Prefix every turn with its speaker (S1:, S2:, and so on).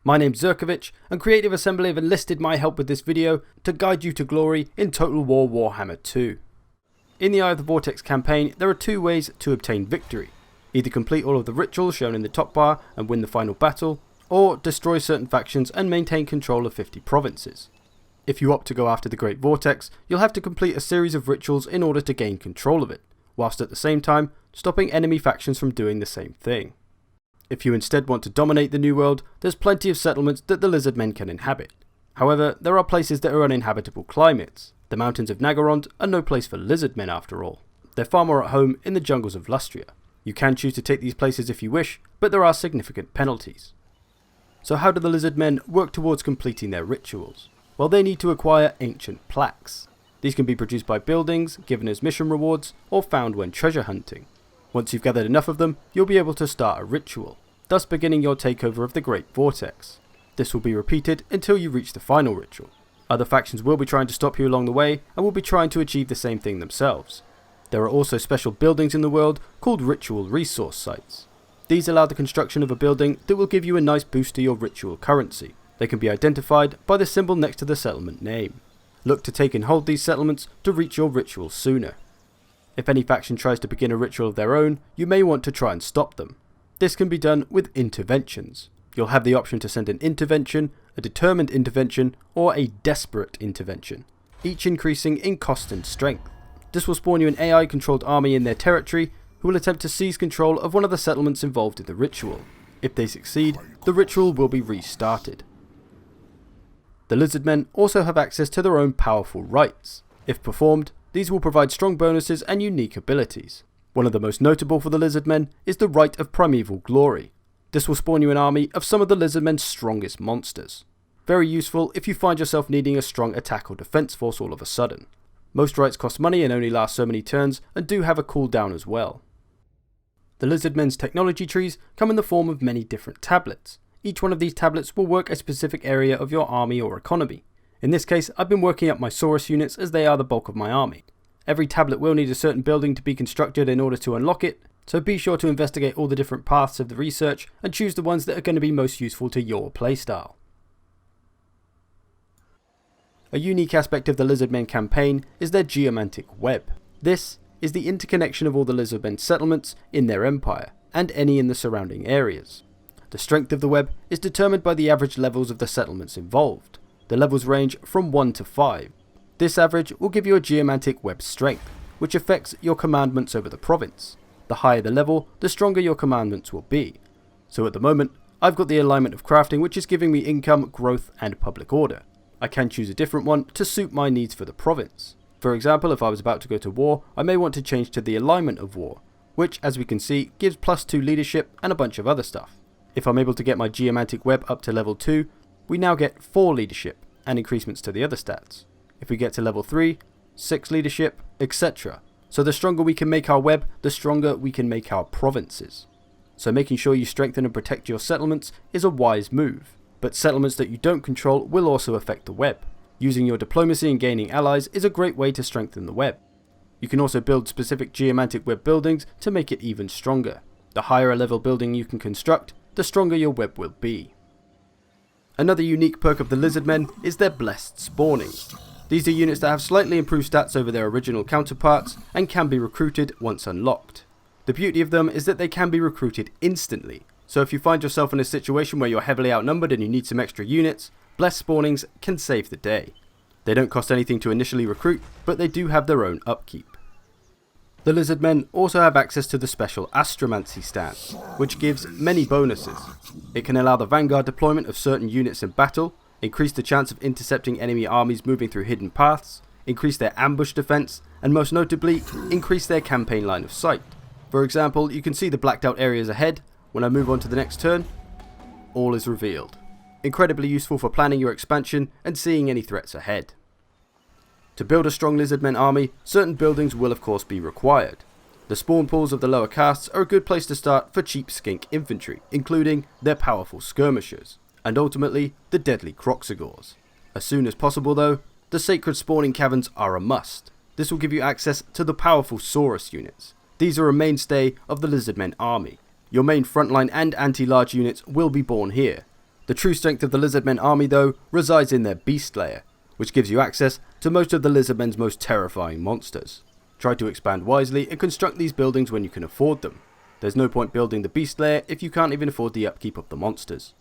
S1: My name's Zerkovich, and Creative Assembly have enlisted my help with this video to guide you to glory in Total War Warhammer 2. In the Eye of the Vortex campaign, there are two ways to obtain victory. Either complete all of the rituals shown in the top bar and win the final battle, or destroy certain factions and maintain control of 50 provinces. If you opt to go after the Great Vortex, you'll have to complete a series of rituals in order to gain control of it, whilst at the same time stopping enemy factions from doing the same thing. If you instead want to dominate the New World, there's plenty of settlements that the Lizardmen can inhabit. However, there are places that are uninhabitable climates. The mountains of Naggarond are no place for Lizardmen after all. They're far more at home in the jungles of Lustria. You can choose to take these places if you wish, but there are significant penalties. So how do the Lizardmen work towards completing their rituals? Well, they need to acquire ancient plaques. These can be produced by buildings, given as mission rewards, or found when treasure hunting. Once you've gathered enough of them, you'll be able to start a ritual, thus beginning your takeover of the Great Vortex. This will be repeated until you reach the final ritual. Other factions will be trying to stop you along the way, and will be trying to achieve the same thing themselves. There are also special buildings in the world called ritual resource sites. These allow the construction of a building that will give you a nice boost to your ritual currency. They can be identified by the symbol next to the settlement name. Look to take and hold these settlements to reach your ritual sooner. If any faction tries to begin a ritual of their own, you may want to try and stop them. This can be done with interventions. You'll have the option to send an intervention, a determined intervention, or a desperate intervention, each increasing in cost and strength. This will spawn you an AI controlled army in their territory who will attempt to seize control of one of the settlements involved in the ritual. If they succeed, the ritual will be restarted. The Lizardmen also have access to their own powerful rites. If performed, these will provide strong bonuses and unique abilities. One of the most notable for the Lizardmen is the Rite of Primeval Glory. This will spawn you an army of some of the Lizardmen's strongest monsters. Very useful if you find yourself needing a strong attack or defense force all of a sudden. Most rites cost money and only last so many turns, and do have a cooldown as well. The Lizardmen's technology trees come in the form of many different tablets. Each one of these tablets will work a specific area of your army or economy. In this case, I've been working up my Saurus units as they are the bulk of my army. Every tablet will need a certain building to be constructed in order to unlock it, so be sure to investigate all the different paths of the research and choose the ones that are going to be most useful to your playstyle. A unique aspect of the Lizardmen campaign is their geomantic web. This is the interconnection of all the Lizardmen settlements in their empire, and any in the surrounding areas. The strength of the web is determined by the average levels of the settlements involved. The levels range from 1 to 5. This average will give you a geomantic web strength, which affects your commandments over the province. The higher the level, the stronger your commandments will be. So at the moment, I've got the alignment of crafting, which is giving me income, growth, and public order. I can choose a different one to suit my needs for the province. For example, if I was about to go to war, I may want to change to the alignment of war, which as we can see gives +2 leadership and a bunch of other stuff. If I'm able to get my geomantic web up to level 2, we now get 4 leadership and increasements to the other stats. If we get to level 3, 6 leadership, etc. So the stronger we can make our web, the stronger we can make our provinces. So making sure you strengthen and protect your settlements is a wise move, but settlements that you don't control will also affect the web. Using your diplomacy and gaining allies is a great way to strengthen the web. You can also build specific geomantic web buildings to make it even stronger. The higher a level building you can construct, the stronger your web will be. Another unique perk of the Lizardmen is their blessed spawning. These are units that have slightly improved stats over their original counterparts and can be recruited once unlocked. The beauty of them is that they can be recruited instantly, so if you find yourself in a situation where you're heavily outnumbered and you need some extra units, blessed spawnings can save the day. They don't cost anything to initially recruit, but they do have their own upkeep. The Lizardmen also have access to the special Astromancy stance, which gives many bonuses. It can allow the vanguard deployment of certain units in battle, increase the chance of intercepting enemy armies moving through hidden paths, increase their ambush defense, and most notably, increase their campaign line of sight. For example, you can see the blacked out areas ahead. When I move on to the next turn, all is revealed. Incredibly useful for planning your expansion and seeing any threats ahead. To build a strong Lizardmen army, certain buildings will of course be required. The spawn pools of the lower castes are a good place to start for cheap skink infantry, including their powerful skirmishers, and ultimately the deadly Kroxigors. As soon as possible though, the sacred spawning caverns are a must. This will give you access to the powerful Saurus units. These are a mainstay of the Lizardmen army. Your main frontline and anti-large units will be born here. The true strength of the Lizardmen army though resides in their Beast Lair, which gives you access to most of the Lizardmen's most terrifying monsters. Try to expand wisely and construct these buildings when you can afford them. There's no point building the Beast Lair if you can't even afford the upkeep of the monsters.